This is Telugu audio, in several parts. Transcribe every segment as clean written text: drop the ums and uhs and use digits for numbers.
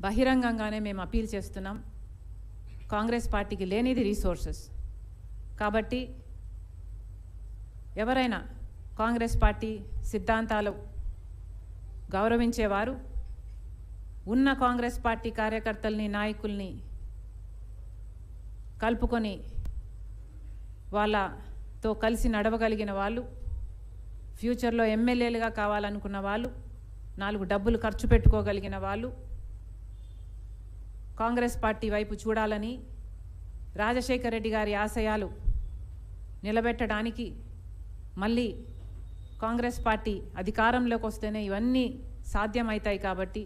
బహిరంగంగానే మేము అపీల్ చేస్తున్నాం. కాంగ్రెస్ పార్టీకి లేనిది రిసోర్సెస్. కాబట్టి ఎవరైనా కాంగ్రెస్ పార్టీ సిద్ధాంతాలు గౌరవించేవారు ఉన్న కాంగ్రెస్ పార్టీ కార్యకర్తల్ని నాయకుల్ని కలుపుకొని వాళ్ళతో కలిసి నడవగలిగిన వాళ్ళు, ఫ్యూచర్లో ఎమ్మెల్యేలుగా కావాలనుకున్న వాళ్ళు, 4 డబ్బులు ఖర్చు పెట్టుకోగలిగిన వాళ్ళు కాంగ్రెస్ పార్టీ వైపు చూడాలని, రాజశేఖర రెడ్డి గారి ఆశయాలు నిలబెట్టడానికి మళ్ళీ కాంగ్రెస్ పార్టీ అధికారంలోకి వస్తేనే ఇవన్నీ సాధ్యమవుతాయి. కాబట్టి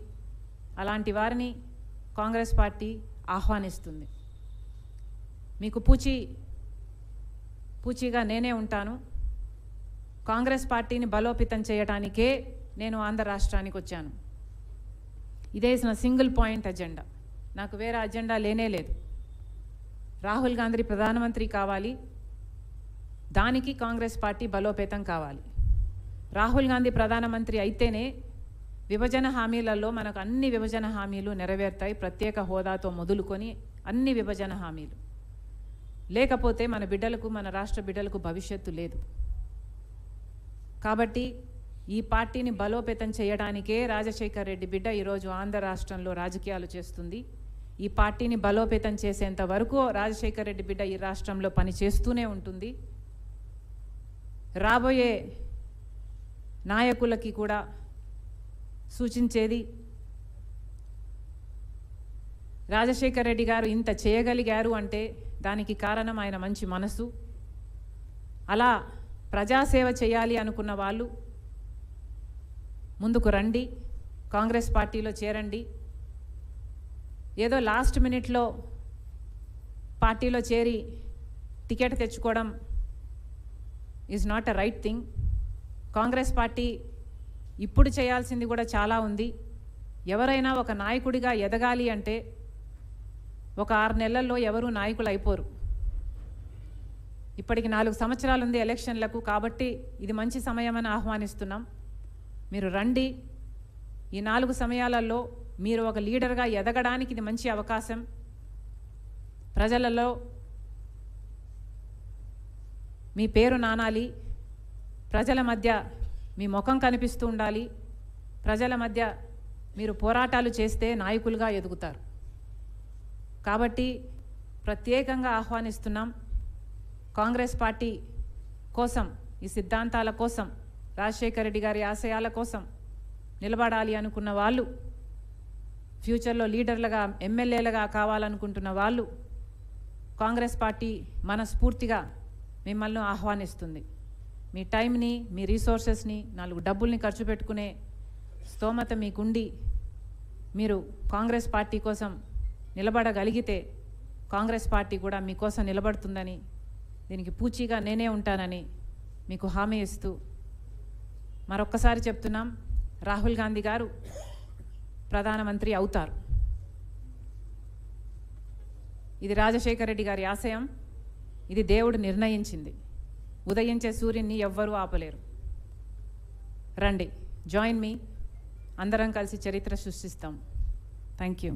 అలాంటి వారిని కాంగ్రెస్ పార్టీ ఆహ్వానిస్తుంది. మీకు పూచీగా నేనే ఉంటాను. కాంగ్రెస్ పార్టీని బలోపేతం చేయడానికే నేను ఆంధ్ర రాష్ట్రానికి వచ్చాను. ఇదే నా సింగిల్ పాయింట్ అజెండా. నాకు వేరే అజెండా లేనే లేదు. రాహుల్ గాంధీ ప్రధానమంత్రి కావాలి, దానికి కాంగ్రెస్ పార్టీ బలోపేతం కావాలి. రాహుల్ గాంధీ ప్రధానమంత్రి అయితేనే విభజన హామీలలో మనకు అన్ని విభజన హామీలు నెరవేరుతాయి. ప్రత్యేక హోదాతో మొదలుకొని అన్ని విభజన హామీలు. లేకపోతే మన బిడ్డలకు, మన రాష్ట్ర బిడ్డలకు భవిష్యత్తు లేదు. కాబట్టి ఈ పార్టీని బలోపేతం చేయడానికే రాజశేఖర రెడ్డి బిడ్డ ఈరోజు ఆంధ్ర రాష్ట్రంలో రాజకీయాలు చేస్తుంది. ఈ పార్టీని బలోపేతం చేసేంత వరకు రాజశేఖర రెడ్డి బిడ్డ ఈ రాష్ట్రంలో పని చేస్తూనే ఉంటుంది. రాబోయే నాయకులకి కూడా సూచించేది, రాజశేఖర రెడ్డి గారు ఇంత చేయగలిగారు అంటే దానికి కారణం ఆయన మంచి మనసు. అలా ప్రజాసేవ చేయాలి అనుకున్న వాళ్ళు ముందుకు రండి, కాంగ్రెస్ పార్టీలో చేరండి. ఏదో లాస్ట్ మినిట్లో పార్టీలో చేరి టికెట్ తెచ్చుకోవడం is not a right thing. Congress party ఇప్పుడు చేయాల్సింది కూడా చాలా ఉంది. ఎవరైనా ఒక నాయకుడిగా ఎదగాలి అంటే ఒక 6 నెలల్లో ఎవరూ నాయకులు అయిపోరు. ఇప్పటికి 4 సంవత్సరాలు ఉంది ఎలక్షన్లకు. కాబట్టి ఇది మంచి సమయమని ఆహ్వానిస్తున్నాం. మీరు రండి. ఈ 4 సమయాలలో మీరు ఒక లీడర్గా ఎదగడానికి ఇది మంచి అవకాశం. ప్రజలలో మీ పేరు నానాలి, ప్రజల మధ్య మీ ముఖం కనిపిస్తూ ఉండాలి. ప్రజల మధ్య మీరు పోరాటాలు చేస్తే నాయకులుగా ఎదుగుతారు. కాబట్టి ప్రత్యేకంగా ఆహ్వానిస్తున్నాం. కాంగ్రెస్ పార్టీ కోసం, ఈ సిద్ధాంతాల కోసం, రాజశేఖర రెడ్డి గారి ఆశయాల కోసం నిలబడాలి అనుకున్న వాళ్ళు, ఫ్యూచర్లో లీడర్లుగా, ఎమ్మెల్యేలుగా కావాలనుకుంటున్న వాళ్ళు, కాంగ్రెస్ పార్టీ మనస్ఫూర్తిగా మిమ్మల్ని ఆహ్వానిస్తుంది. మీ టైంని, మీ రిసోర్సెస్ని, 4 డబ్బుల్ని ఖర్చు పెట్టుకునే స్తోమత మీకుండి మీరు కాంగ్రెస్ పార్టీ కోసం నిలబడగలిగితే కాంగ్రెస్ పార్టీ కూడా మీకోసం నిలబడుతుందని, దీనికి పూచీగా నేనే ఉంటానని మీకు హామీ ఇస్తూ మరొక్కసారి చెప్తున్నాం, రాహుల్ గాంధీ గారు ప్రధానమంత్రి అవుతారు. ఇది రాజశేఖర రెడ్డి గారి ఆశయం. ఇది దేవుడు నిర్ణయించింది. ఉదయించే సూర్యుని ఎవ్వరూ ఆపలేరు. రండి, జాయిన్ మీ. అందరం కలిసి చరిత్ర సృష్టిస్తాం. Thank you.